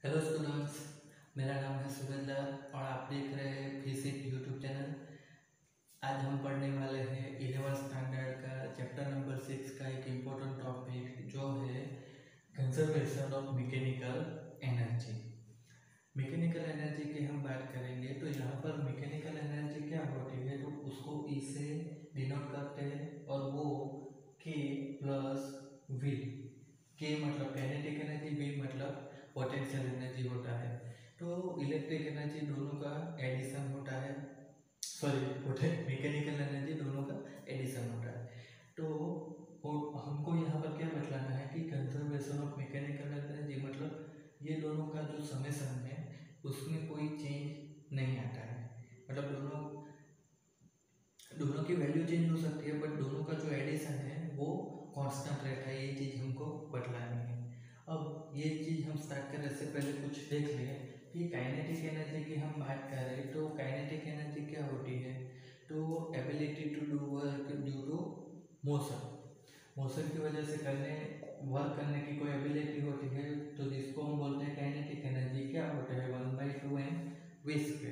Hello students, मेरा नाम है सुरेंद्र और आप देख रहे हैं फिजिक्स यूट्यूब चैनल। आज हम पढ़ने वाले हैं 11th स्टैंडर्ड का चैप्टर नंबर 6 का एक इम्पोर्टेंट टॉपिक जो है conservation of mechanical energy. Mechanical energy की हम बात करेंगे तो यहाँ पर मैकेनिकल एनर्जी क्या होती है तो उसको ई से डिनोट करते हैं और वो के प्लस वी। के मतलब काइनेटिक एनर्जी, वी मतलब पोटेंशियल एनर्जी होता है। तो इलेक्ट्रिक एनर्जी दोनों का एडिशन होता है, मैकेनिकल एनर्जी दोनों का एडिशन होता है। तो हमको यहाँ पर क्या बतलाना है कि कंजर्वेशन ऑफ मैकेनिकल एनर्जी मतलब ये दोनों का जो समेशन है उसमें कोई चेंज नहीं आता है। मतलब दोनों की वैल्यू चेंज हो सकती है बट दोनों का जो एडिशन है वो कांस्टेंट रहता है। ये चीज़ हमको बतलानी है। अब ये चीज़ हम स्टार्ट करने से पहले कुछ देख लें कि काइनेटिक एनर्जी की हम बात करें तो काइनेटिक एनर्जी क्या होती है तो ability to do work due to motion. Motion की वजह से वर्क करने की कोई एबिलिटी होती है तो जिसको हम बोलते हैं काइनेटिक एनर्जी। क्या होता है 1/2mv²।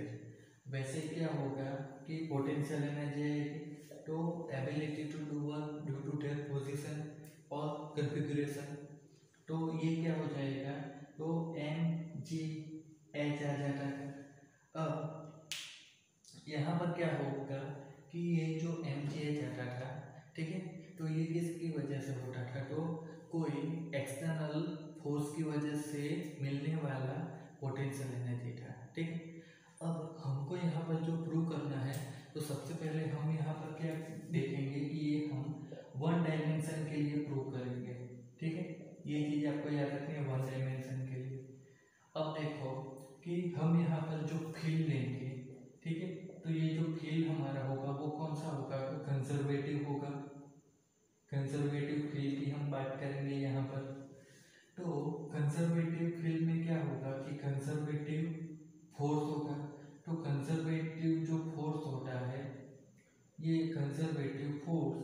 वैसे क्या होगा कि पोटेंशियल एनर्जी आएगी तो ability to do work due to their position और कॉन्फ़िगरेशन। तो ये क्या हो जाएगा तो mgh आ जाता है। अब यहाँ पर क्या होगा कि ये जो mgh आता था, ठीक है, तो ये किसकी वजह से होता था तो कोई एक्सटर्नल फोर्स की वजह से मिलने वाला पोटेंशियल एनर्जी था, ठीक है। अब हमको यहाँ पर जो प्रूव करना है तो सबसे पहले हम यहाँ पर क्या देखेंगे कि ये हम वन डायमेंशन के लिए प्रूव करेंगे, ठीक है। ये चीज़ आपको याद रखनी है वन डायमेंशन के लिए। अब देखो कि हम यहाँ पर जो फील्ड लेंगे, ठीक है, तो ये जो फील्ड हमारा होगा वो कौन सा होगा तो कंजर्वेटिव होगा। कंजर्वेटिव फील्ड की हम बात करेंगे यहाँ पर। तो कंजर्वेटिव फील्ड में क्या होगा कि कंजर्वेटिव फोर्स होगा। तो कंजर्वेटिव जो फोर्स होता है ये कंजर्वेटिव फोर्स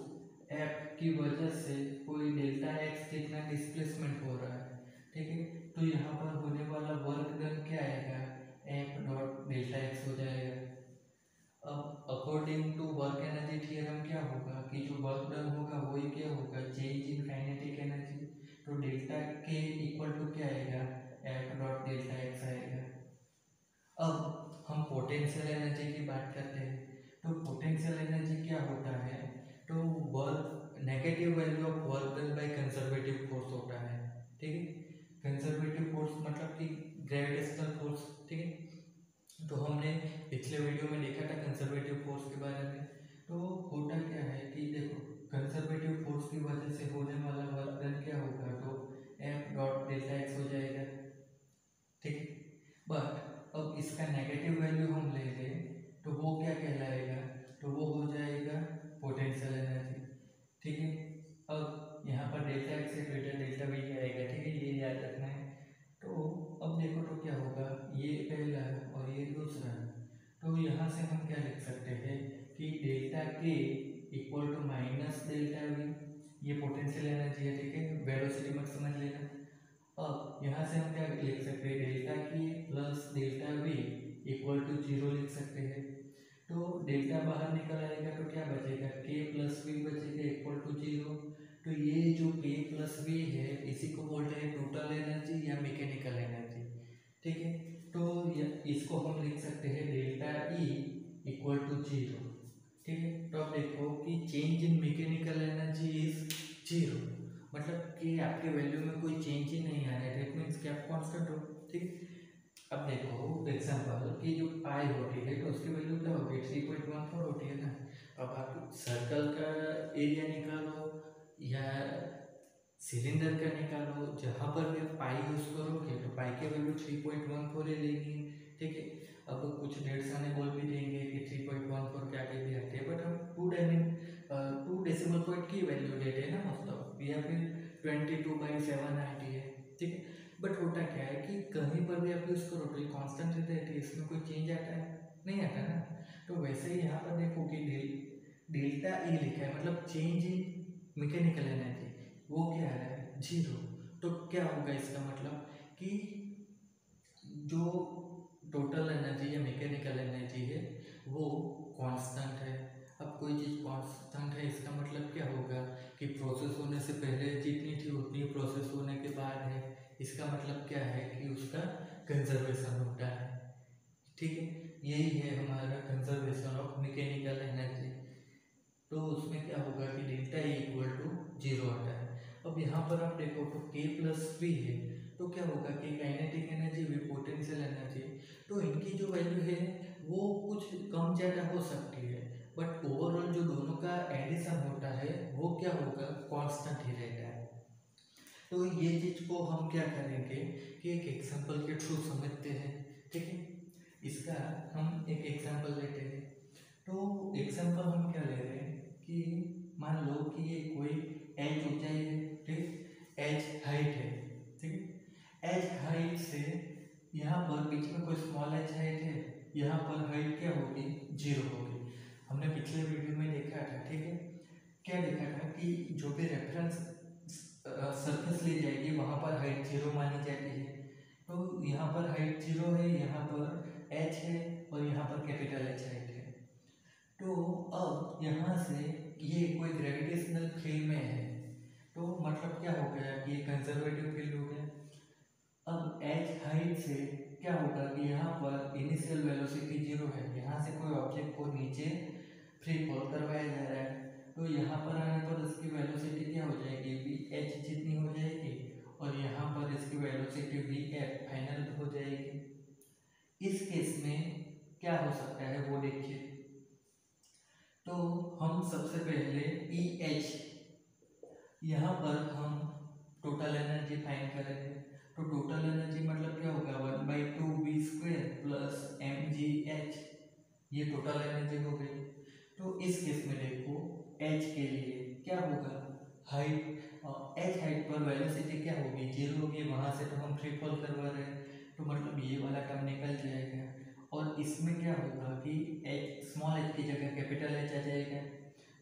एफ की वजह से कोई डेल्टा एक्स कितना डिस्प्लेसमेंट हो रहा है, ठीक है। तो यहाँ पर होने वाला वर्क डन क्या आएगा एफ डॉट डेल्टा एक्स हो जाएगा। अब according to work energy theorem क्या होगा कि जो वर्क डन होगा वही क्या होगा चेंज इन काइनेटिक एनर्जी। तो डेल्टा के इक्वल टू क्या आएगा एफ डॉट डेल्टा एक्स आएगा। अब हम पोटेंशियल एनर्जी की बात करते हैं तो पोटेंशियल एनर्जी क्या होता है तो work negative value of work done by conservative force होता है, ठीक है। कंजर्वेटिव फोर्स मतलब कि ग्रेविटेशनल फोर्स, ठीक है। तो हमने पिछले वीडियो में देखा था कंजर्वेटिव फोर्स के बारे में। तो होता क्या है कि देखो कंजर्वेटिव फोर्स की वजह से होने वाला वर्क डन क्या होगा तो एफ डॉट डेल्टा एक्स हो जाएगा, ठीक है। बट अब इसका नेगेटिव वैल्यू हम ले लें तो वो क्या कहलाएगा तो वो हो जाएगा पोटेंशियल एनर्जी, ठीक है। अब यहाँ पर डेल्टा एक्स से डेल्टा वी आएगा, ठीक है, ये याद रखना है। तो अब देखो तो क्या होगा ये पहला और ये दूसरा। तो यहाँ से हम क्या लिख सकते हैं कि delta K equal to minus delta V, ये पोटेंशियल एनर्जी है, ठीक है, वेलोसिटी मत समझ लेना। अब यहाँ से हम क्या लिख सकते हैं delta K plus delta V equal to 0 लिख सकते हैं। तो डेल्टा बाहर निकल आएगा तो क्या बचेगा के प्लस वी बचेगा इक्वल टू 0। तो ये जो के प्लस वी है इसी को बोलते हैं टोटल एनर्जी या मैकेनिकल एनर्जी, ठीक है। तो इसको हम लिख सकते हैं डेल्टा ई इक्वल टू 0, ठीक है। तो अब देखो कि change in mechanical energy is 0 मतलब कि आपके वैल्यू में कोई चेंज ही नहीं आ रहा है, दैट मीन्स कि आप कांस्टेंट हो, ठीक। अब देखो एग्जांपल कि जो पाई होती है तो उसकी वैल्यू क्या होगी 3.14 होती है ना। अब आप सर्कल का एरिया निकालो या सिलेंडर का निकालो, जहाँ पर भी आप पाई यूज करोगे तो पाई की वैल्यू 3.14 ही लेंगे, ठीक है। अब कुछ डेढ़ साने बोल भी देंगे कि 3.14 के आगे भी आते हैं बट हम 2 डेसिमल पॉइंट की वैल्यू लेते हैं ना मतलब, या फिर 22/7 आती है, ठीक है। बट होता क्या है कि कहीं पर भी आप यूज़ करो तो ये कांस्टेंट रहता है, इसमें कोई चेंज आता है नहीं आता ना। तो वैसे ही यहाँ पर देखो कि डेल्टा ई लिखा है मतलब चेंज इन मैकेनिकल एनर्जी वो क्या आ रहा है 0। तो क्या होगा इसका मतलब कि प्रोसेस होने से पहले जितनी थी उतनी प्रोसेस होने के बाद है। इसका मतलब क्या है कि उसका कंजर्वेशन होता है। ठीक है, यही है हमारा कंजर्वेशन ऑफ मैकेनिकल एनर्जी। तो उसमें क्या होगा कि डेल्टा E इक्वल टू 0 आता है। अब यहाँ पर आप देखो तो K प्लस V है, तो क्या होगा कि काइनेटिक एनर्जी भी पोटेंशियल एनर्जी, तो इनकी जो वैल्यू है वो कुछ कम ज़्यादा हो सकती है, बट ओवरऑल जो दोनों का एडिशन होता है वो क्या होगा, कांस्टेंट ही रहता है। तो ये चीज़ को हम क्या करेंगे कि एक एग्जांपल के थ्रू समझते हैं। ठीक है, इसका हम एक एग्जांपल लेते हैं। तो एग्जांपल हम क्या ले रहे हैं कि मान लो कि ये कोई एच ऊंचाई है, ठीक, एच हाइट है, ठीक है। एच हाइट से यहाँ पर बीच में कोई स्मॉल एच हाइट है, यहाँ पर हाइट क्या होगी, 0 होगी। हमने पिछले वीडियो में देखा था, ठीक है, क्या देखा था कि जो भी रेफरेंस सरफेस ली जाएगी वहाँ पर हाइट 0 मानी जाती है। तो यहाँ पर हाइट 0 है, यहाँ पर एच है और यहाँ पर कैपिटल एच हाइट है। तो अब यहाँ से ये कोई ग्रेविटेशनल फील्ड में है, तो मतलब क्या हो गया कि ये कंजर्वेटिव फील्ड हो गया। अब एच हाइट से क्या होगा कि यहाँ पर इनिशियल वेलोसिटी 0 है, यहाँ से कोई ऑब्जेक्ट को नीचे फ्री फॉल करवाया जा रहा है, तो यहाँ पर आने पर इसकी वेलोसिटी क्या हो जाएगी, वी एच जितनी हो जाएगी, और यहाँ पर इसकी वेलोसिटी वी एफ फाइनल हो जाएगी। इस केस में क्या हो सकता है वो देखिए। तो हम सबसे पहले ई एच, यहाँ पर हम टोटल एनर्जी फाइंड करेंगे। तो टोटल एनर्जी मतलब क्या होगा, 1/2v² प्लस mgh, ये टोटल एनर्जी हो गई। तो इस केस में देखो h के लिए क्या होगा, हाइट, h हाइट पर वेलोसिटी क्या होगी, 0 होगी, वहाँ से तो हम फ्री फॉल करवा रहे हैं, तो मतलब ये वाला टर्म निकल जाएगा। और इसमें क्या होगा कि h, स्मॉल h की जगह कैपिटल H आ जाएगा।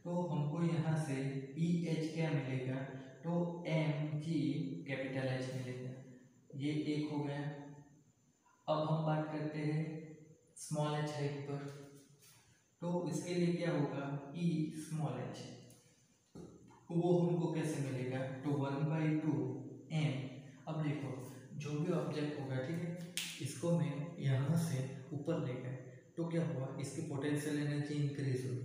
तो हमको यहाँ से ई एच क्या मिलेगा, तो एम जी कैपिटल H मिलेगा, ये एक हो गया। अब हम बात करते हैं स्मॉल h हाइट पर, तो इसके लिए क्या होगा, ई स्मॉल h, वो हमको कैसे मिलेगा, तो 1/2 m। अब देखो जो भी ऑब्जेक्ट होगा, ठीक है, इसको मैं यहाँ से ऊपर ले गया तो क्या हुआ, इसकी पोटेंशियल एनर्जी इंक्रीज हुई।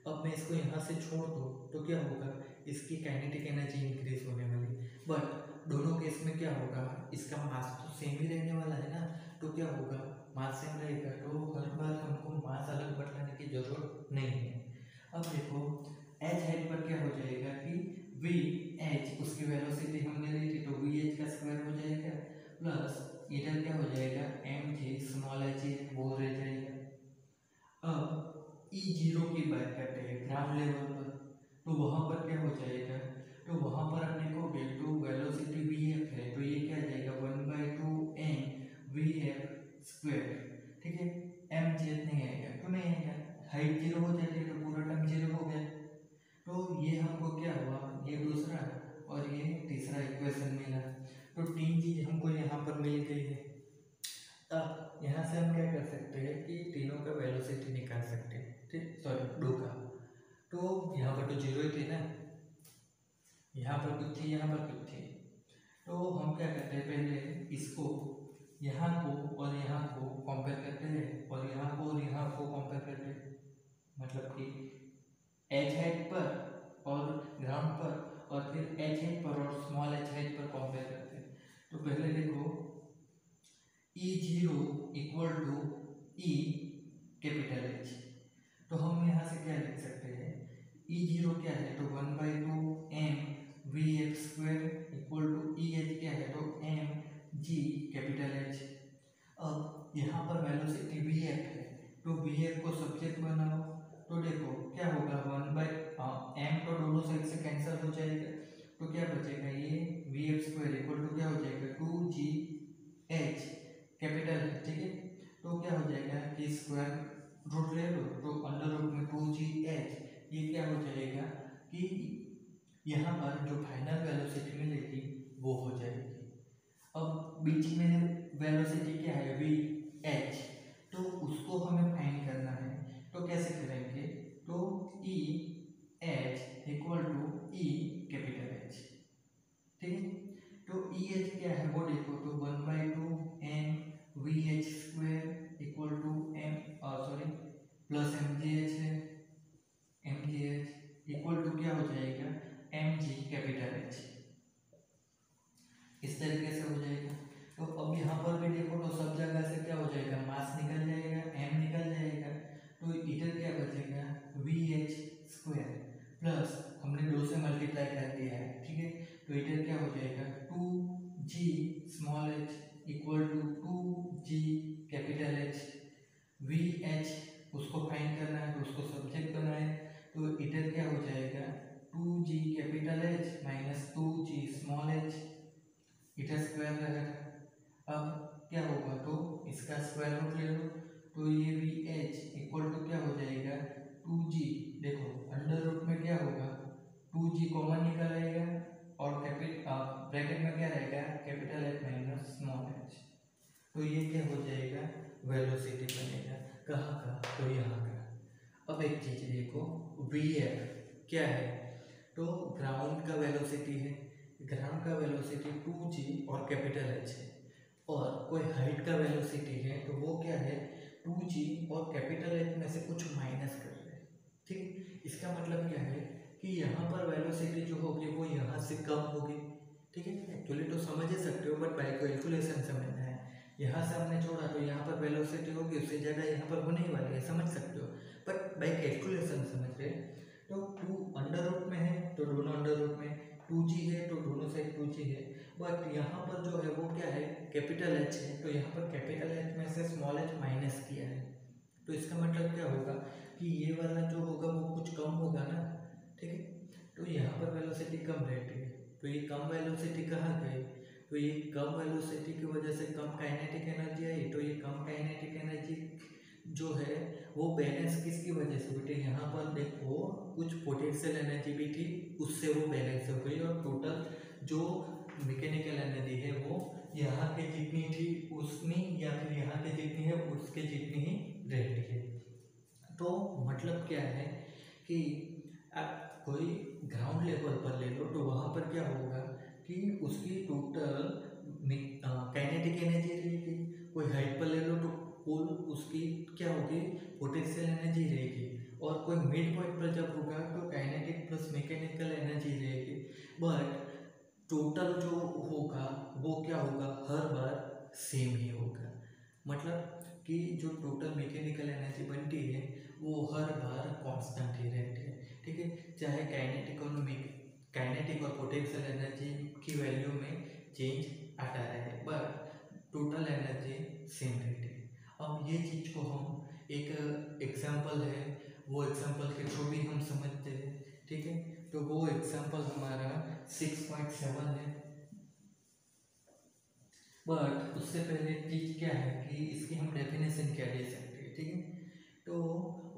अब मैं इसको यहाँ से छोड़ दूँ तो क्या होगा, इसकी काइनेटिक एनर्जी इंक्रीज होने वाली। बट दोनों केस में क्या होगा, इसका मास तो सेम ही रहने वाला है ना, तो क्या होगा, मास सेम रहेगा, तो हर बार हमको मास अलग बढ़ाने की जरूरत नहीं है। अब देखो एच हाइट पर क्या हो जाएगा कि वी एच, उसकी वेलोसिटी हमने ली थी, तो वी एच का स्क्वायर हो जाएगा, प्लस इधर क्या हो जाएगा, एम जी स्मॉल एच वो रह जाएगा। अब ई जीरो की बात करते हैं ग्राउंड लेवल पर, तो वहाँ पर क्या हो जाएगा, तो वहाँ पर आप देखोगे तो वेलोसिटी वी एफ है, तो ये क्या आ जाएगा, 1/2 m वी एफ स्क्वायर, ठीक है। एम जी नहीं आएगा, तो नहीं आएगा, हाइट 0 हो जाएगी, तो पूरा टर्म 0 हो गया। तो ये हमको क्या हुआ, ये दूसरा और ये तीसरा इक्वेशन मिला, तो तीन चीज हमको यहाँ पर मिल गई है। अब यहाँ से हम क्या कर सकते हैं कि तीनों का वेलोसिटी निकाल सकते हैं, ठीक, सॉरी दो का। तो यहाँ पर तो 0 ही थे ना, यहाँ पर कुछ थी, यहाँ पर कुछ थी, तो हम क्या करते हैं, पहले इसको यहाँ को और यहाँ को कंपेयर करते हैं, और यहाँ को और यहाँ को कंपेयर करते हैं, मतलब कि एच हाइट पर और ग्राउंड पर, और फिर एच हाइट पर और स्मॉल एच हाइट पर कंपेयर करते हैं। तो पहले देखो E zero equal to E capital H, तो हम यहाँ से क्या लिख सकते हैं, ई जीरो क्या है, तो 1/2 m V F square equal to E H क्या है, तो m जी कैपिटल एच। अब यहाँ पर वेलोसिटी वी एफ है, तो वी एफ को सब्जेक्ट बनाओ, तो देखो क्या होगा, 1/m तो दोनों साइड से कैंसिल हो जाएगा, तो क्या बचेगा, ये V F square equal to क्या हो जाएगा, 2g h कैपिटल है, ठीक है। तो क्या हो जाएगा कि स्क्वायर रूट ले लो, तो अंडर रूट में 2g h, ये क्या हो जाएगा कि यहाँ पर जो फाइनल वेलोसिटी मिलेगी वो हो जाएगी। अब बीच में वेलोसिटी क्या है, वी एच, तो उसको हमें फाइंड करना है, तो कैसे करेंगे, तो E H equal to E capital इसका स्क्वायर रूट ले लो, तो ये भी एच इक्वल टू क्या हो जाएगा 2g। देखो अंडर रूट में क्या होगा 2g कॉमन निकल आएगा और ब्रैकेट में क्या रहेगा capital H minus small H, तो ये क्या हो जाएगा वेलोसिटी बनेगा कहाँ का, तो यहाँ का। अब एक चीज देखो वी एफ क्या है, तो ग्राउंड का वेलोसिटी है, ग्राउंड का वेलोसिटी 2g और कैपिटल एच है, और कोई हाइट का वेलोसिटी है तो वो क्या है 2g और कैपिटल एच में से कुछ माइनस कर रहे हैं, ठीक। इसका मतलब क्या है कि यहाँ पर वेलोसिटी जो होगी वो यहाँ से कम होगी, ठीक है। एक्चुअली तो समझ ही सकते हो बट बाय कैलकुलेशन समझना है। यहाँ से हमने छोड़ा तो यहाँ पर वेलोसिटी होगी उससे ज़्यादा यहाँ पर होने ही वाली है, समझ सकते हो, बट बाय कैलकुलेशन समझ रहे। तो 2 अंडर रूट में है तो दोनों अंडर रूट में, 2g है तो दोनों साइड 2g है, बट यहाँ पर जो है वो क्या है कैपिटल एच है, तो यहाँ पर कैपिटल एच में से स्मॉल एच माइनस किया है, तो इसका मतलब क्या होगा कि ये वाला जो होगा वो कुछ कम होगा ना, ठीक है। तो यहाँ पर वेलोसिटी कम रहती है, तो ये कम वेलोसिटी कहाँ गई, तो ये कम वेलोसिटी की वजह से कम काइनेटिक एनर्जी आई, तो ये कम काइनेटिक एनर्जी जो है वो बैलेंस किसकी वजह से बेटे, यहाँ पर देखो कुछ पोटेंशियल एनर्जी भी थी उससे वो बैलेंस हो गई, और टोटल जो मैकेनिकल एनर्जी है वो यहाँ के जितनी थी उतनी या फिर यहाँ के जितनी है उसके जितनी ही रहती है। तो मतलब क्या है कि आप कोई ग्राउंड लेवल पर ले लो तो वहाँ पर क्या होगा कि उसकी टोटल काइनेटिक एनर्जी रहेगी, कोई हाइट पर ले लो तो कुल उसकी क्या होगी पोटेंशियल एनर्जी रहेगी, और कोई मिड पॉइंट पर जब होगा तो काइनेटिक प्लस मैकेनिकल एनर्जी रहेगी, बट टोटल जो होगा वो क्या होगा हर बार सेम ही होगा। मतलब कि जो टोटल मैकेनिकल एनर्जी बनती है वो हर बार कांस्टेंट ही रहती है, ठीक है। चाहे काइनेटिक और पोटेंशियल एनर्जी की वैल्यू में चेंज आता रहे बट टोटल एनर्जी सेम रहती है। अब ये चीज़ को हम एक एग्जांपल है वो एग्जांपल के थ्रू भी हम समझते हैं, ठीक है। तो वो एग्जांपल हमारा 6.7 है, बट उससे पहले चीज क्या है कि इसकी हम डेफिनेशन क्या दे सकते हैं, ठीक है। तो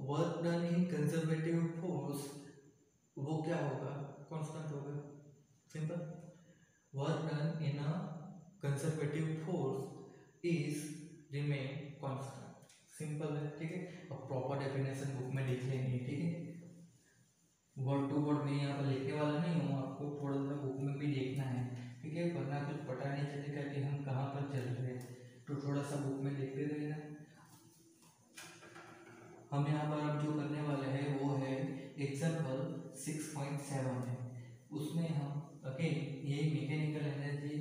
work done in conservative force वो क्या होगा कांस्टेंट होगा, simple. Work done in a conservative force is remain constant, simple है, ठीक है। अब प्रॉपर डेफिनेशन बुक में लिख लेंगे, ठीक है। वर्ड टू वर्ड मैं यहाँ पर लिखने वाला नहीं हूँ, आपको थोड़ा सा बुक में भी देखना है, ठीक है, वरना कुछ पता नहीं चलेगा कि हम कहाँ पर चल रहे हैं, तो थोड़ा सा बुक में देखते रहना। हम यहाँ पर अब जो करने वाले हैं वो है एग्जाम्पल 6.7 है, उसमें हम अगेन यही मैकेनिकल एनर्जी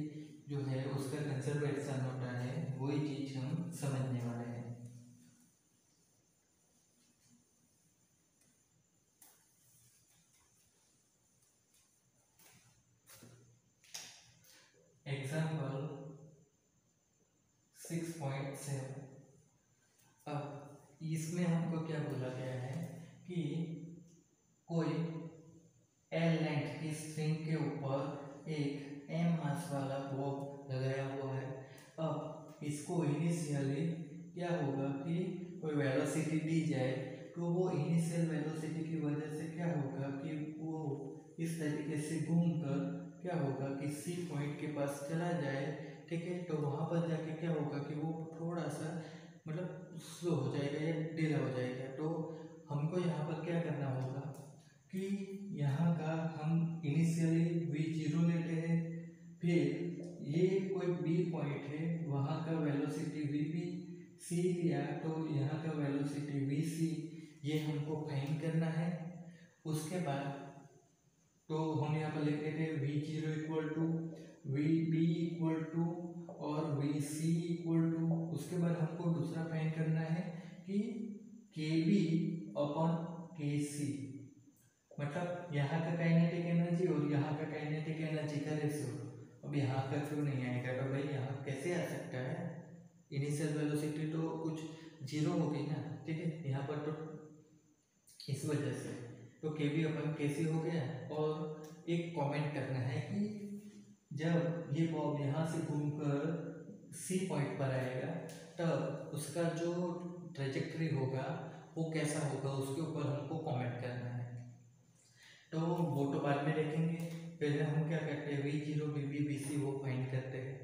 जो है उसका कंजर्वेशन होता है, वही चीज हम समझने वाले हैं। एग्जाम्पल 6.7, अब इसमें हमको क्या बोला गया है कि कोई एल लेंथ की स्ट्रिंग के ऊपर एक एम मास वाला बॉब लगाया हुआ है। अब इसको इनिशियली क्या होगा कि कोई वेलोसिटी दी जाए तो वो इनिशियल वेलोसिटी की वजह से क्या होगा कि वो इस तरीके से घूमकर क्या होगा कि सी पॉइंट के पास चला जाए, ठीक है। तो वहाँ पर जाके क्या होगा कि वो थोड़ा सा मतलब स्लो हो जाएगा या डिले हो जाएगा, तो हमको यहाँ पर क्या करना होगा कि यहाँ का हम इनिशियली v0 लेते हैं, फिर ये कोई b पॉइंट है वहाँ का वेलोसिटी vp, c लिया तो यहाँ का वेलोसिटी vc, ये हमको फाइंड करना है। उसके बाद तो हम यहाँ पर लिख देते हैं v0 equal to vb equal to और vc इक्वल टू, उसके बाद हमको दूसरा फाइंड करना है कि kb अपॉन kc, मतलब यहाँ का काइनेटिक एनर्जी और यहाँ का काइनेटिक एनर्जी का रेशियो। अब यहाँ का क्यों नहीं आएगा, तो भाई यहाँ कैसे आ सकता है, इनिशियल वेलोसिटी तो कुछ जीरो हो गई ना, ठीक है। यहाँ पर तो इस वजह से तो के बी अपन कैसे हो गया, और एक कमेंट करना है कि जब ये बॉब यहाँ से घूमकर सी पॉइंट पर आएगा तब उसका जो ट्रेजेक्टरी होगा वो कैसा होगा उसके ऊपर हमको कमेंट करना है। तो वो तो बाद में देखेंगे, पहले हम क्या करते हैं V0 VB BC वो फाइंड करते हैं,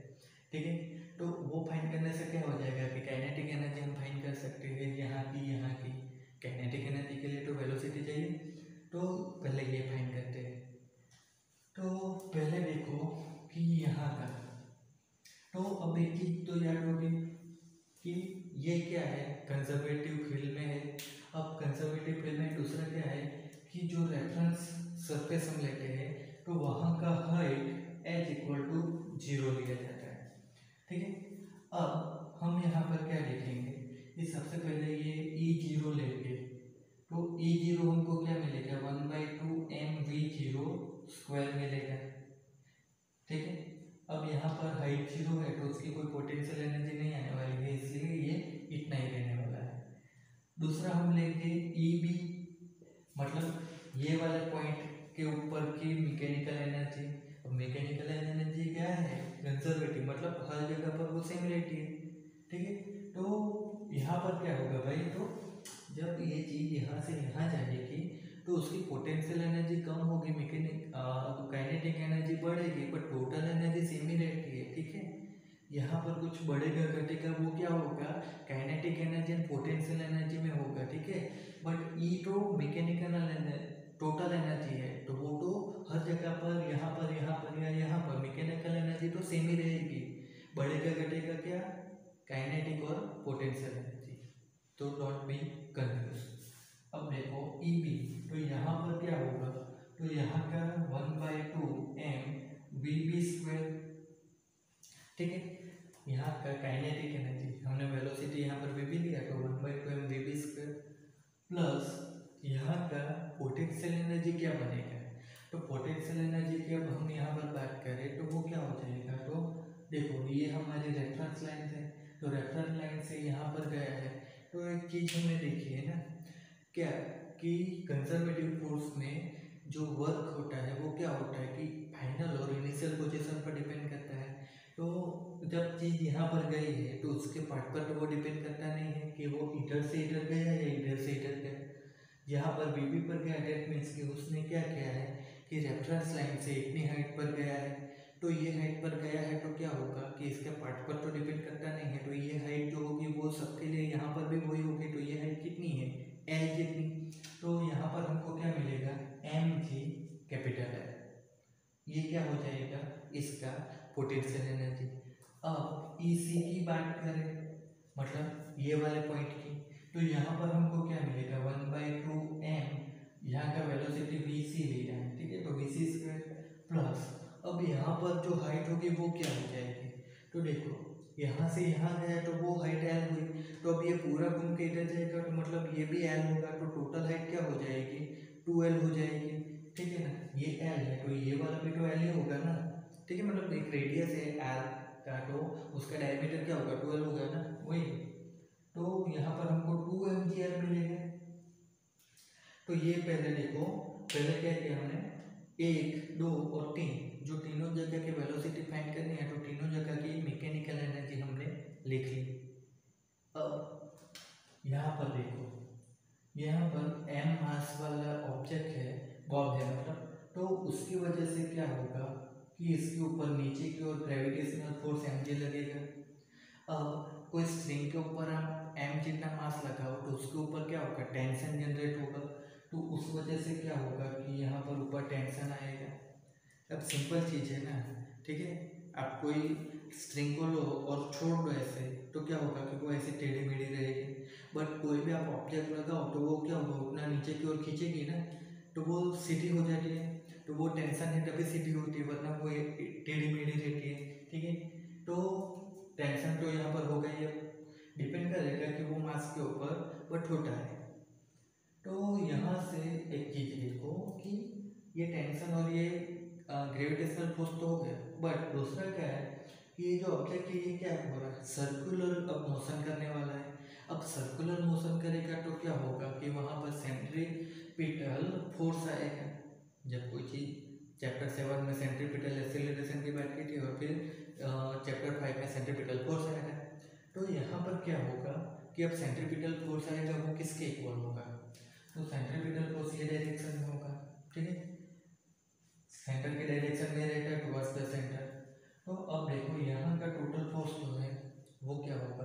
ठीक है। तो वो फाइंड करने से क्या हो जाएगा कि काइनेटिक एनर्जी हम फाइंड कर सकते हैं यहाँ की काइनेटिक एनर्जी के लिए तो वेलोसिटी चाहिए, तो पहले ये फाइंड करते हैं। तो पहले देखो कि यहाँ का, तो अब एक चीज तो याद होगी कि ये क्या है, कंजर्वेटिव फील्ड में है। अब कंजर्वेटिव फील्ड में दूसरा क्या है कि जो रेफरेंस सरफेस हम लेते हैं तो वहाँ का हाइट एज इक्वल टू 0 लिया जाता है, ठीक है। अब हम यहाँ पर क्या देखेंगे कि सबसे पहले ये E0 लेंगे, तो E0 हमको क्या मिलेगा 1/2 mv0 स्क्वायर मिलेगा, ठीक है। अब यहाँ पर हाइट 0 है तो उसकी कोई पोटेंशियल एनर्जी नहीं आने वाली है, इसलिए ये इतना ही रहने वाला है। दूसरा हम लेंगे EB, मतलब ये वाले पॉइंट के ऊपर की मैकेनिकल एनर्जी। अब मैकेनिकल एनर्जी क्या है, कंजर्वेटिव, मतलब हर जगह पर वो सेम रहती है, ठीक है। तो यहाँ पर क्या होगा भाई, तो जब ये चीज़ यहाँ से यहाँ जाएगी तो उसकी पोटेंशियल एनर्जी कम होगी, काइनेटिक एनर्जी बढ़ेगी, पर टोटल एनर्जी सेम ही रहती है, ठीक है। यहाँ पर कुछ बढ़ेगा घटेगा वो क्या होगा, kinetic energy and potential energy में होगा, ठीक है। बट ई तो मैकेनिकल टोटल एनर्जी है, तो वो तो हर जगह पर यहाँ पर या यहाँ पर मैकेनिकल एनर्जी तो सेम ही रहेगी, बढ़ेगा घटेगा क्या, काइनेटिक और पोटेंशियल एनर्जी, तो डोंट बी कंफ्यूज। अब देखो EB, तो यहाँ पर क्या होगा, तो यहाँ का 1/2 mvb स्क्वायर, ठीक है। यहाँ का काइनेटिक एनर्जी, हमने वेलोसिटी यहाँ पर vb लिया तो 1/2 mvb स्क्वायर प्लस यहाँ का पोटेंशियल एनर्जी क्या बनेगा, तो पोटेंशियल एनर्जी की अब हम यहाँ पर बात करें तो वो क्या हो जाएगा, तो देखो ये हमारी रेफरेंस लाइन है, तो रेफरेंस लाइन से यहाँ पर गया है, तो एक चीज़ हमने देखी है ना क्या कि कंजर्वेटिव फोर्स में जो वर्क होता है वो क्या होता है कि फाइनल और इनिशियल पोजीशन पर डिपेंड करता है। तो जब चीज़ यहाँ पर गई है तो उसके पार्ट पर तो वो डिपेंड करता नहीं है कि वो इधर से इधर गया या इधर से इधर गया। यहाँ पर बीबी पर गया, डेट मीन्स कि उसने क्या किया है कि रेफरेंस लाइन से इतनी हाइट पर गया है, तो ये हाइट पर गया है तो क्या होगा कि इसके पार्ट पर तो डिपेंड करता नहीं है, तो ये हाइट जो होगी वो सबके लिए यहाँ पर भी वही होगी, तो ये हाइट कितनी है एल जितनी, तो यहाँ पर हमको क्या मिलेगा mg कैपिटल है, ये क्या हो जाएगा इसका पोटेंशियल एनर्जी। अब EC की बात करें, मतलब ये वाले पॉइंट की, तो यहाँ पर हमको क्या मिलेगा 1/2 m, यहाँ का वेलोसिटी vc लिया है, ठीक है, तो vc स्क्वायर प्लस, अब यहाँ पर जो हाइट होगी वो क्या हो जाएगी, तो देखो यहाँ से यहाँ गया तो वो हाइट l हुई, तो अब ये पूरा घूम के इधर जाएगा तो मतलब ये भी l होगा, तो टोटल हाइट क्या हो जाएगी 2l हो जाएगी, ठीक है ना। ये l है तो ये वाला भी तो l ही होगा ना, ठीक है, मतलब एक रेडियस है l का तो उसका डायमीटर क्या होगा 12 होगा ना, वही। तो यहाँ पर हमको 2 mgl मिलेगा। तो ये पहले देखो, पहले क्या किया हमने 1, 2 और 3, जो तीनों जगह के वेलोसिटी फाइंड करनी है तो तीनों जगह की मैकेनिकल एनर्जी हमने लिख ली। अब यहाँ पर देखो, यहाँ पर m मास वाला ऑब्जेक्ट है, बॉब है मतलब, तो उसकी वजह से क्या होगा कि इसके ऊपर नीचे की ओर ग्रेविटेशनल फोर्स mg लगेगा। अब कोई स्ट्रिंग के ऊपर हम m जितना मास लगाओ तो उसके ऊपर क्या होगा टेंशन जनरेट होगा, तो उस वजह से क्या होगा कि यहाँ पर ऊपर टेंशन आएगा। अब सिंपल चीज़ है ना, ठीक है, आप कोई स्ट्रिंग को लो और छोड़ दो ऐसे, तो क्या होगा कि वो ऐसे टेढ़ी मेढ़ी रहेगी, बट कोई भी आप ऑब्जेक्ट लगाओ तो वो क्या होगा उतना नीचे की ओर खींचेगी ना, तो वो सीधी हो जाती है, तो वो टेंशन है तभी सीधी होती है, वरना वो टेढ़ी मेढ़ी रहती है, ठीक है। तो टेंशन तो यहाँ पर होगा ही, डिपेंड करेगा कि वो मास के ऊपर बट होता है। तो यहाँ से एक चीज़ देखो कि ये टेंशन और ये ग्रेविटेशनल फोर्स तो हो गया, बट दूसरा क्या है कि ये जो ऑब्जेक्ट है ये क्या हो रहा है सर्कुलर अब मोशन करने वाला है। अब सर्कुलर मोशन करेगा तो क्या होगा कि वहाँ पर सेंट्रीपिटल फोर्स आएगा। जब कोई चीज़ चैप्टर 7 में सेंट्रीपिटल एक्सेलरेशन की बात की थी और फिर चैप्टर 5 में सेंट्रीपिटल फोर्स आएगा, तो यहाँ पर क्या होगा कि अब सेंट्रीपिटल फोर्स आएगा वो किसके इक्वल होगा, तो सेंट्रीपिटल फोर्स ये डायरेक्शन में होगा, ठीक है, सेंटर के डायरेक्शन में रहता है टुवर्ड्स द सेंटर। तो अब देखो यहाँ का टोटल फोर्स जो है वो क्या होगा,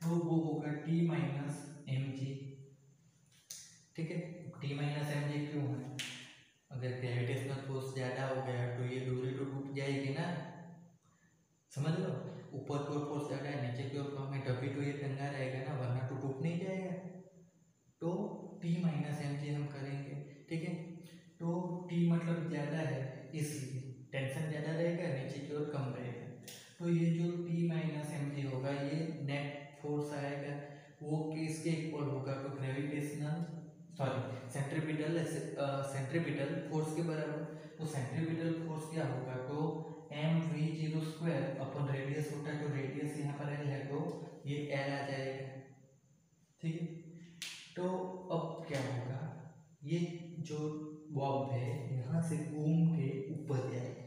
तो वो होगा T माइनस एम जी, ठीक है। T माइनस एम जी क्यों है, अगर ग्रेविटेशनल फोर्स ज़्यादा हो गया तो ये दूरी तो टूट जाएगी ना, समझ लो, ऊपर की ओर फोर्स ज़्यादा है नीचे की ओर कम है तभी तो ये टंगा रहेगा ना, वरना तो टूट नहीं जाएगा। तो T माइनस एम जी हम करेंगे, ठीक है। तो T मतलब ज़्यादा है इसलिए टेंशन ज़्यादा रहेगा, नीचे की ओर कम रहेगा। तो ये जो T माइनस एम जी होगा ये नेट फोर्स आएगा वो किसके इक्वल होगा, तो ग्रेविटेशनल सेंट्रीपिटल फोर्स के बराबर। तो सेंट्रीपिटल फोर्स क्या होगा, तो M V zero square upon radius होता है, तो रेडियस यहाँ पर एल है तो ये एल आ जाएगा, ठीक है। तो अब क्या होगा, ये जो बॉब है यहाँ से घूम के ऊपर जाएगा।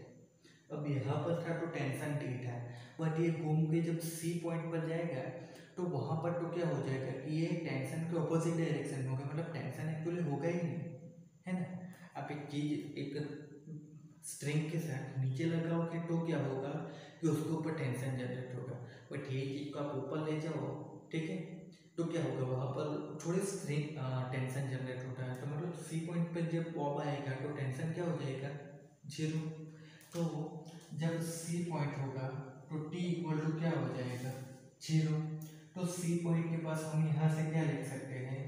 अब यहाँ पर था तो टेंशन टी था, बट ये घूम के जब सी पॉइंट पर जाएगा तो वहाँ पर तो क्या हो जाएगा कि ये टेंशन के ऑपोजिट डायरेक्शन में होगा, मतलब टेंशन एक्चुअली होगा ही नहीं, है ना। आप एक चीज एक स्ट्रिंग के साथ नीचे लगाओगे तो क्या होगा कि उसके ऊपर टेंशन जनरेट होगा, बट ये चीज को आप ऊपर ले जाओ, ठीक है, तो क्या होगा वहाँ पर थोड़ी स्ट्रिंग टेंशन जनरेट होता है, तो मतलब सी पॉइंट पर जब पॉप आएगा तो टेंशन क्या हो जाएगा, जीरो। तो जब सी पॉइंट होगा तो टी इक्वल टू क्या हो जाएगा, जीरो। तो सी पॉइंट के पास हम यहाँ से क्या लिख सकते हैं,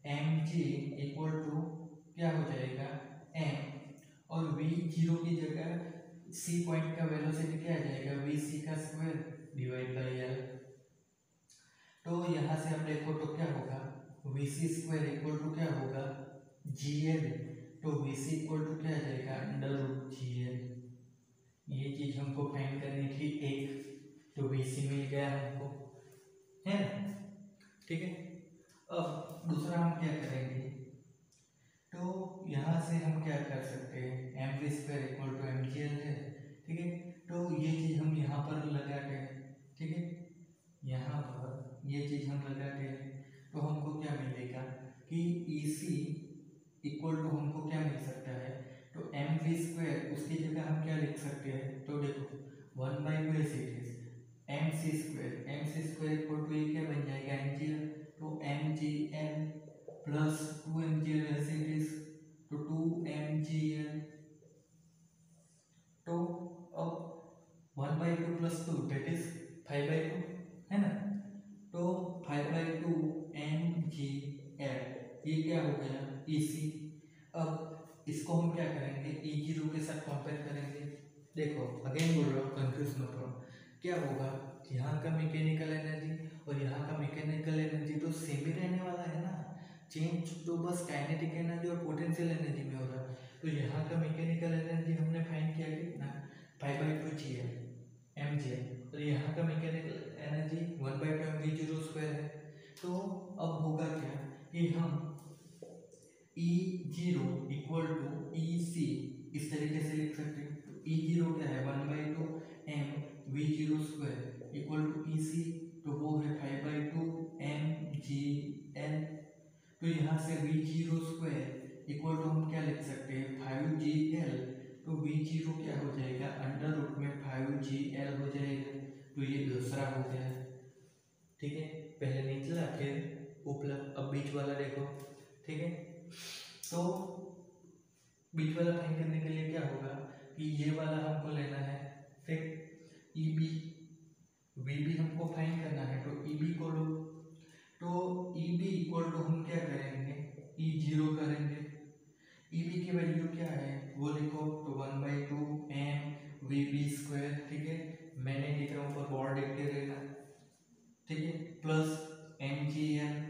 एम जी इक्वल टू क्या हो जाएगा एम, और वी जीरो की जगह सी पॉइंट का वेलोसिटी क्या आ जाएगा, वी सी का स्क्वायर डिवाइड बाई एल। तो यहाँ से हम देखो तो क्या होगा, V C square equal to क्या होगा जी एल, तो वी सी इक्वल टू क्या आ जाएगा अंडर रूट जी एल। ये चीज हमको फाइंड करनी थी एक, तो वी सी मिल गया हमको, है ना, ठीक है। अब दूसरा हम क्या करेंगे, तो यहाँ से हम क्या कर सकते हैं, M V square equal to M G L है, ठीक है। तो ये चीज हम यहाँ पर लगाते हैं, ठीक है, यहाँ पर ये चीज हम लगाते हैं तो हमको क्या मिलेगा कि ई सी इक्वल टू हमको क्या मिल सकता है, तो एम वी स्क्वायर उसकी जगह हम क्या लिख सकते हैं, तो देखो one by two as it is M C square equal to ये क्या बन जाएगा एम जी एल, तो M G L plus two M G L as it is, तो टू एम जी एल, तो अब one by two plus two that is five by two, है ना, तो five by two M G L ये क्या हो गया ई सी। अब इसको हम क्या करेंगे, ई जीरो के साथ कंपेयर करेंगे। देखो अगेन बोल रहा हूँ कंफ्यूज मत हो, क्या होगा यहाँ का मैकेनिकल एनर्जी और यहाँ का मैकेनिकल एनर्जी तो सेम ही रहने वाला है ना, चेंज तो बस काइनेटिक एनर्जी और पोटेंशियल एनर्जी में होगा। तो यहाँ का मैकेनिकल एनर्जी हमने फाइंड किया कितना, five by two G M G L, और यहाँ का mechanical energy one by two M V zero square है। तो अब होगा क्या कि हम E zero equal to E C इस तरीके से लिख सकते हैं, तो ई जीरो क्या है one by two M V zero square equal to E C, तो वो है five by two M G L. तो यहाँ से V zero square equal to हम क्या लिख सकते हैं फाइव जी एल, तो वी जीरो क्या हो जाएगा अंडर रूट में फाइव जी एल हो जाएगा, तो ये दूसरा हो गया, ठीक है। पहले निचला फिर ऊपला, अब बीच वाला देखो, ठीक है। तो बीच वाला फाइंड करने के लिए क्या होगा कि ये वाला हमको लेना है, फिर ई बी वी बी हमको फाइंड करना है, तो ई बी को लो, तो ई बी इक्वल टू हम क्या करेंगे ई जीरो करेंगे, ई बी की वैल्यू क्या है वो लिखो, तो one by two M V B square, ठीक है, मैंने लिख रहा हूँ ऊपर बोर्ड देखते रहना, ठीक है, plus M G N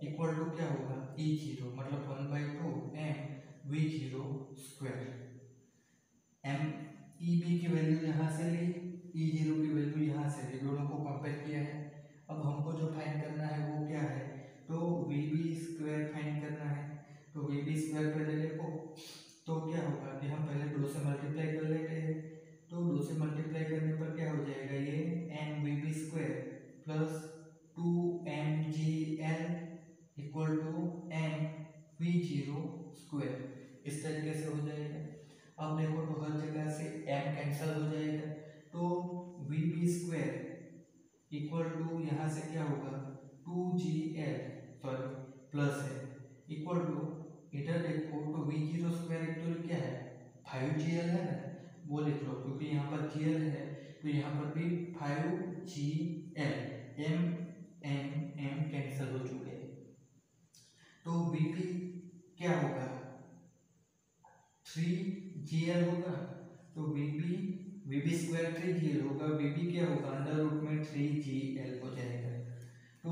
equal to क्या होगा ई जीरो, मतलब one by two M V zero square, M E B की वैल्यू यहाँ से ली, ई जीरो की वैल्यू यहाँ से ली, दोनों को कंपेयर किया है। अब हमको जो फाइंड करना है वो क्या है, तो वी बी स्क्वायर फाइंड करना है, तो वी बी स्क्वायर पहले देखो, तो क्या होगा कि हम पहले दो से मल्टीप्लाई कर लेते हैं, तो दो से मल्टीप्लाई करने पर क्या हो जाएगा ये N V B square plus equal to M V zero square, इस तरीके से हो जाएगा। अब देखो तो हर जगह से m कैंसिल हो जाएगा, तो V B square equal to यहाँ से क्या होगा 2gl सॉरी प्लस है इक्वल टू, इधर देखो तो वी जीरो स्क्वायर एक्चुअली क्या है 5gl है ना, वो लिख लो क्योंकि यहाँ पर gl है तो यहाँ पर भी 5gl, m कैंसिल हो चुके हैं, तो वीपी क्या होगा 3gl होगा, तो वीबी स्क्वायर 3gl होगा, वीबी क्या होगा अंडर रूट में 3gl हो जाएगा। तो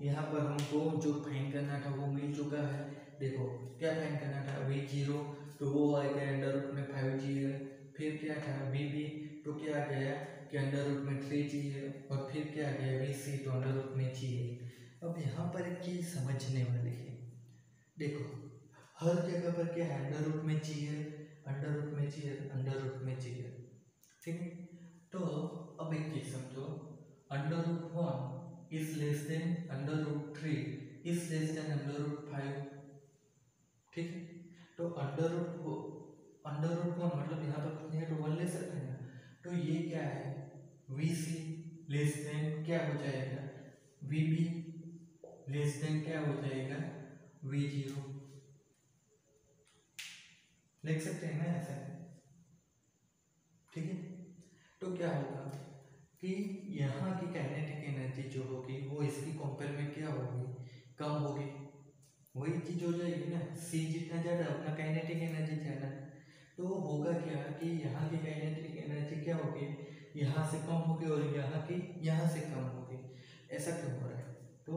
यहाँ पर हमको जो फाइंड करना था वो मिल चुका है। देखो क्या फाइंड करना था वी जीरो, तो वो आ गया अंडर रूट में 5gl, फिर क्या था वीबी, तो क्या आ गया कि अंडर रूट में 3gl, और फिर क्या आ गया वीसी, तो अंडर रूट में gl। अब यहाँ पर एक चीज समझने वाली है, देखो हर जगह पर क्या है अंडर रूट में gl, अंडर रूट में gl, अंडर रूट में gl, ठीक है। तो अब एक चीज समझो, under root 1 is less than under root 3 is less than under root 5, ठीक है। तो अंडर रूट 1 मतलब यहाँ पर कितने है तो 1 ले सकते हैं ना, तो ये क्या है वीसी लेस देन क्या हो जाएगा वीबी लेस देन क्या हो जाएगा वी जीरो, लिख सकते हैं ना ऐसा, ठीक है। तो क्या होगा कि यहाँ की काइनेटिक एनर्जी जो होगी वो इसकी कंपेयर में क्या होगी कम होगी, वही चीज हो जाएगी ना, सी जितना ज़्यादा अपना काइनेटिक एनर्जी ज़्यादा, तो होगा क्या कि यहाँ की काइनेटिक एनर्जी क्या होगी यहाँ से कम होगी और यहाँ की यहाँ से कम होगी। ऐसा क्यों हो रहा है, तो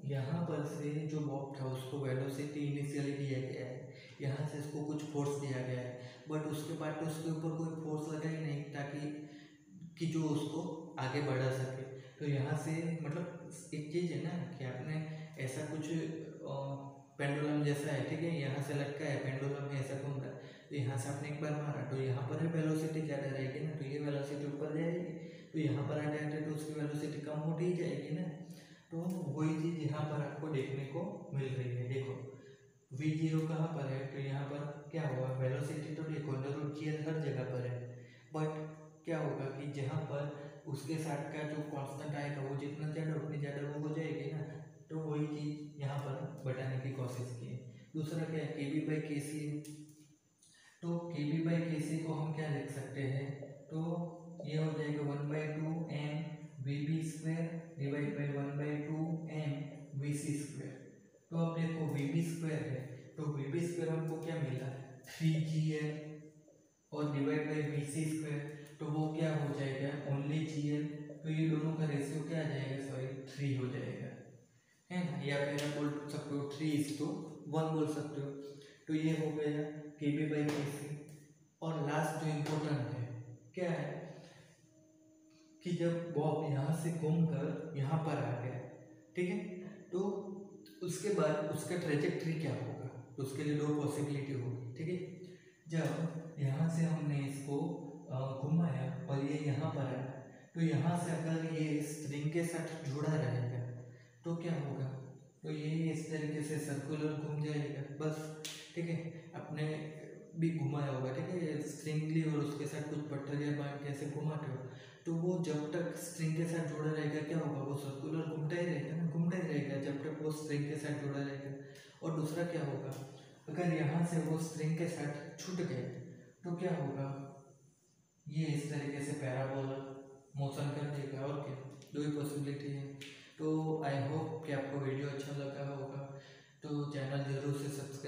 यहाँ पर से जो बॉब था उसको वेलोसिटी इनिशियली दिया गया है, यहाँ से इसको कुछ फोर्स दिया गया है, बट उसके बाद तो उसके ऊपर कोई फोर्स लगा ही नहीं ताकि कि जो उसको आगे बढ़ा सके। तो यहाँ से मतलब एक चीज़ है ना कि आपने ऐसा कुछ पेंडुलम जैसा है, ठीक है, यहाँ से लटका है पेंडुलम में ऐसा घूम रहा है, तो यहाँ से आपने एक बार मारा तो यहाँ पर वेलोसिटी ज़्यादा रहेगी ना, तो ये वेलोसिटी ऊपर जाएगी, तो यहाँ पर आ जाएगा तो उसकी वेलोसिटी कम होती ही जाएगी ना। तो वही चीज़ यहाँ पर आपको देखने को मिल रही है। देखो वी जीरो कहाँ पर है, तो यहाँ पर क्या हुआ वेलोसिटी तो देखो अंडर रूट जी हर जगह पर है, बट क्या होगा कि जहाँ पर उसके साथ का जो कांस्टेंट आएगा वो जितना ज़्यादा उतनी ज़्यादा वो हो जाएगी ना, तो वही चीज़ यहाँ पर बताने की कोशिश की है। दूसरा क्या है केबी बाई के सी, तो केबी बाई के सी को हम क्या लिख सकते हैं, तो ये हो जाएगा 1/2 M V B square divide by 1/2 M V C square. तो अब देखो वी बी स्क्वायर है, तो वी बी स्क्वायर हमको क्या मिला 3gl और divide by V C square, तो वो क्या हो जाएगा ओनली gl, तो ये दोनों का रेशियो क्या आ जाएगा सॉरी 3 हो जाएगा, है ना, या फिर आप बोल सकते हो 3:1 बोल सकते हो। तो ये हो गया केबी बाई के सी। और लास्ट जो इम्पोर्टेंट है क्या है कि जब बॉब यहाँ से घूम कर यहाँ पर आ गया, ठीक है, तो उसके बाद उसका ट्रेजेक्ट्री क्या होगा, तो उसके लिए दो पॉसिबिलिटी होगी, ठीक है। जब यहाँ से हमने इसको घुमाया और ये यहाँ पर आया, तो यहाँ से अगर ये स्ट्रिंग के साथ जुड़ा रहेगा तो क्या होगा, तो ये इस तरीके से सर्कुलर घूम जाएगा बस, ठीक है। आपने भी घुमाया होगा, ठीक है, स्ट्रिंग ली और उसके साथ कुछ पट्टर या बांध कैसे घुमाते हो, तो वो जब तक स्ट्रिंग के साथ जुड़ा रहेगा क्या होगा वो सर्कुलर घूमता ही रहेगा ना, घूमता ही रहेगा जब तक वो स्ट्रिंग के साथ जुड़ा रहेगा। और दूसरा क्या होगा अगर यहाँ से वो स्ट्रिंग के साथ छूट गए तो क्या होगा, ये इस तरीके से पैराबोला मोशन कर देगा, और क्या दो ही पॉसिबिलिटी है। तो आई होप कि आपको वीडियो अच्छा लगा होगा, तो चैनल जरूर से सब्सक्राइब